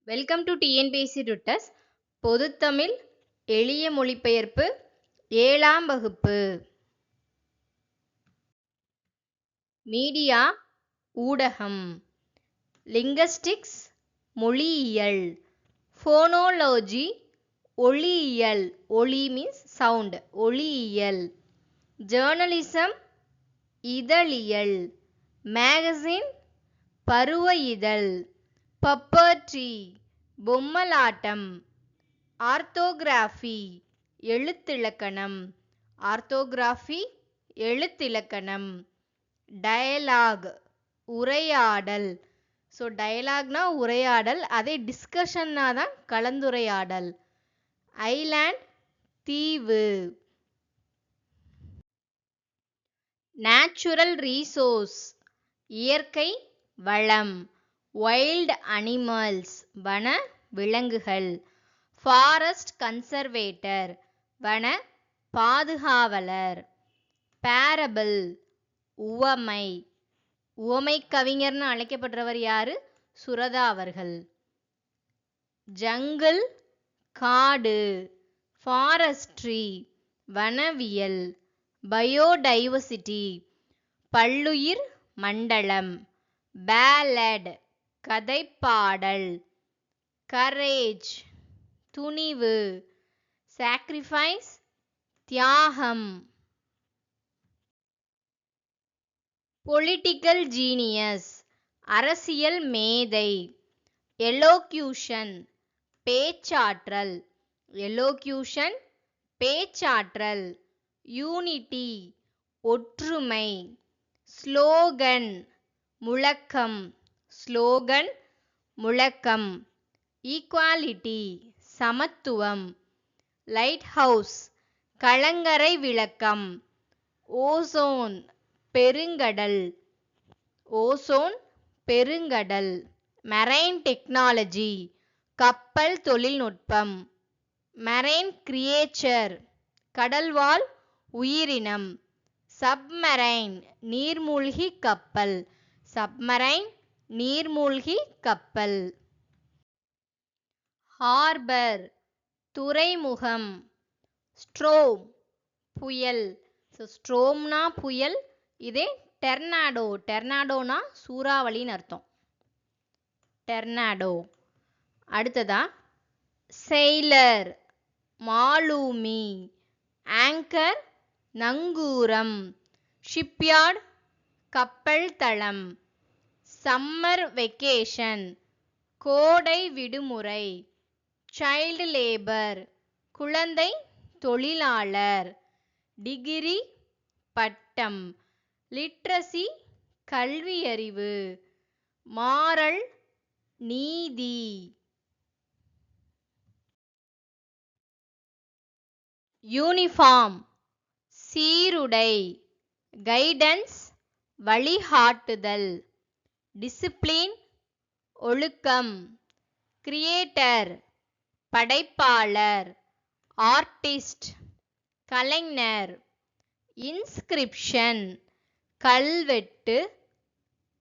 Welcome to TNPSC டுட்டஸ் பொதுத்தமிழ் எளிய மொழிபெயர்ப்பு 7ஆம் வகுப்பு. மீடியா ஊடகம், லிங்கஸ்டிக்ஸ் மொழியியல், ஃபோனோலஜி ஒலியியல், ஒலி மீன்ஸ் சவுண்ட், ஒலியியல், ஜேர்னலிசம் இதழியல், மேகசின் பருவ இதழ், பப்பர்ட்ரி பொம்மலாட்டம், ஆர்த்தோகிராஃபி எழுத்திலக்கணம், ஆர்த்தோகிராஃபி எழுத்திலக்கணம், டயலாக் உரையாடல். ஸோ டயலாக்னா உரையாடல், அதே டிஸ்கஷன்னா தான் கலந்துரையாடல். ஐலாண்ட் தீவு. நேச்சுரல் ரீசோர்ஸ் இயற்கை வளம். வைல்ட் அனிமல்ஸ் வன விலங்குகள். ஃபாரஸ்ட் கன்சர்வேட்டர் வன பாதுகாவலர். பேரபிள் உவமை. உவமை கவிஞர்னு அழைக்கப்படுறவர் யாரு? சுரதா அவர்கள். ஜங்கிள் காடு. ஃபாரஸ்ட்ரி வனவியல். பயோடைவர்சிட்டி பல்லுயிர் மண்டலம். பேலட் கதைப்பாடல். கரேஜ் துணிவு. சாக்ரிஃபைஸ் தியாகம். பொலிட்டிக்கல் ஜீனியஸ் அரசியல் மேதை. எலோக்யூஷன் பேச்சாற்றல். எலோக்யூஷன் பேச்சாற்றல். யூனிட்டி ஒற்றுமை. ஸ்லோகன் முழக்கம். ஸ்லோகன் முழக்கம். ஈக்வாலிட்டி சமத்துவம். லைட் ஹவுஸ் கலங்கரை விளக்கம். ஓசோன் பெருங்கடல். ஓசோன் பெருங்கடல். மெரைன் டெக்னாலஜி கப்பல் தொழில்நுட்பம். மெரைன் கிரியேச்சர் கடல்வாழ் உயிரினம். சப்மரைன் நீர்மூழ்கி கப்பல். சப்மரைன் நீர்மூழ்கி கப்பல். ஹார்பர் துறைமுகம். ஸ்ட்ரோம் புயல். ஸ்ட்ரோம்னா புயல், இதே டெர்னாடோ. டெர்னாடோனா சூறாவளின்னு அர்த்தம். டெர்னாடோ. அடுத்ததா செயிலர் மாலூமி. ஆங்கர் நங்கூரம். ஷிப்யார்ட் கப்பல் தளம். சம்மர் வெக்கேஷன் கோடை விடுமுறை. சைல்டு லேபர் குழந்தை தொழிலாளர். டிகிரி பட்டம். லிட்ரசி கல்வியறிவு. மாரல் நீதி. யூனிஃபார்ம் சீருடை. கைடன்ஸ் வழிகாட்டுதல். டிசிப்ளின் ஒழுக்கம். கிரியேட்டர் படைப்பாளர். ஆர்டிஸ்ட் கலைஞர். இன்ஸ்கிரிப்ஷன் கல்வெட்டு.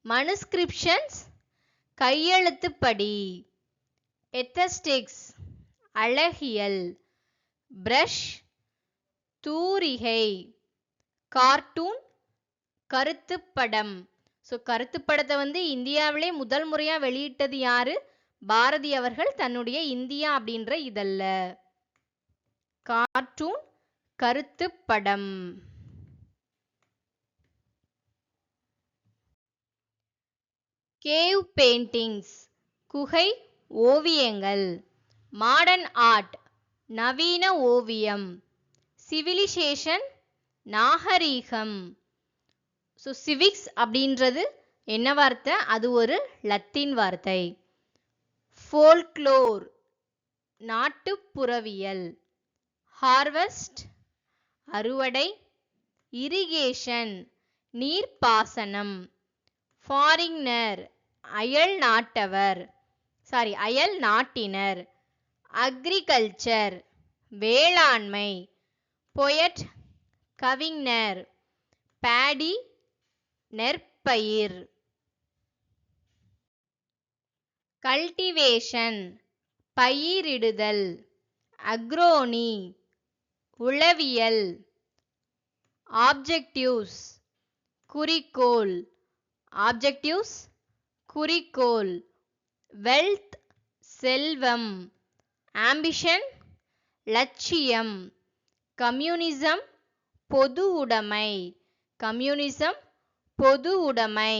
மனுஸ்கிரிப்ஷன்ஸ் கையெழுத்துப்படி. எத்தஸ்டிக்ஸ் அழகியல். பிரஷ் தூரிகை. கார்ட்டூன் கருத்துப்படம். ஸோ கருத்துப்படத்தை இந்தியாவிலே முதல் முறையாக வெளியிட்டது யாரு? பாரதி அவர்கள் தன்னுடைய இந்தியா அப்படின்ற இதழ்ல. கார்ட்டூன் கருத்துப்படம். கேவ் பெயிண்டிங்ஸ் குகை ஓவியங்கள். மாடர்ன் ஆர்ட் நவீன ஓவியம். சிவிலைசேஷன் நாகரீகம். ஸோ சிவிக்ஸ் அப்படின்றது என்ன வார்த்தை? அது ஒரு லத்தீன் வார்த்தை. ஃபோல்க்ளோர் நாட்டுப்புறவியல். ஹார்வெஸ்ட் அறுவடை. இரிகேஷன் நீர்ப்பாசனம். ஃபாரினர் அயல் நாட்டவர், அயல் நாட்டினர். அக்ரிகல்ச்சர் வேளாண்மை. பொயட் கவிஞர். பேடி நெற்பயிர். கல்டிவேஷன் பயிரிடுதல், அக்ரோனி உளவியல், ஆப்ஜெக்டிவ்ஸ் குறிக்கோள், ஆப்ஜெக்டிவ்ஸ் குறிக்கோள், வெல்த் செல்வம், ஆம்பிஷன் லட்சியம், கம்யூனிசம் பொது உடைமை, கம்யூனிசம் பொது உடைமை.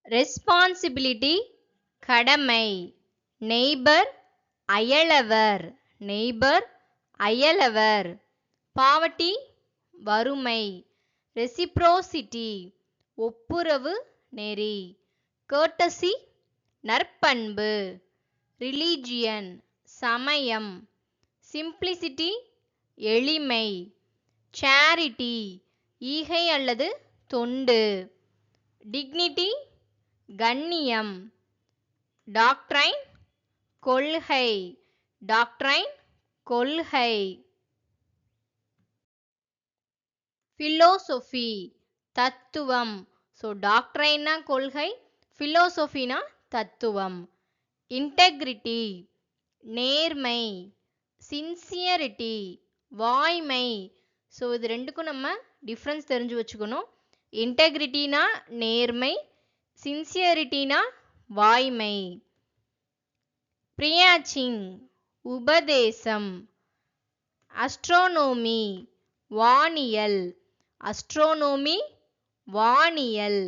ரெஸ்பான்சிபிலிட்டி கடமை, நெய்பர் அயலவர், நெய்பர் அயலவர், பாவர்ட்டி வறுமை, ரெசிப்ரோசிட்டி ஒப்புரவு நெறி, courtesy நற்பண்பு, ரிலீஜியன் சமயம், சிம்பிளிசிட்டி எளிமை, சேரிட்டி ஈகை அல்லது தொண்டு, டிக்னிட்டி கண்ணியம், டாக்ட்ரைன் கொள்கை, டாக்ட்ரைன் கொள்கை. philosophy தத்துவம். ஸோ டாக்ட்ரைன்னா கொள்கை, philosophyனா தத்துவம். இன்டெகிரிட்டி நேர்மை, சின்சியரிட்டி வாய்மை. ஸோ இது ரெண்டுக்கும் நம்ம டிஃப்ரென்ஸ் தெரிஞ்சு வச்சுக்கணும். இன்டெகிரிட்டினா நேர்மை, சின்சியரிட்டினா வாய்மை. ப்ரியாச்சிங் உபதேசம், அஸ்ட்ரோனோமி வானியல், அஸ்ட்ரோனோமி வானியல்.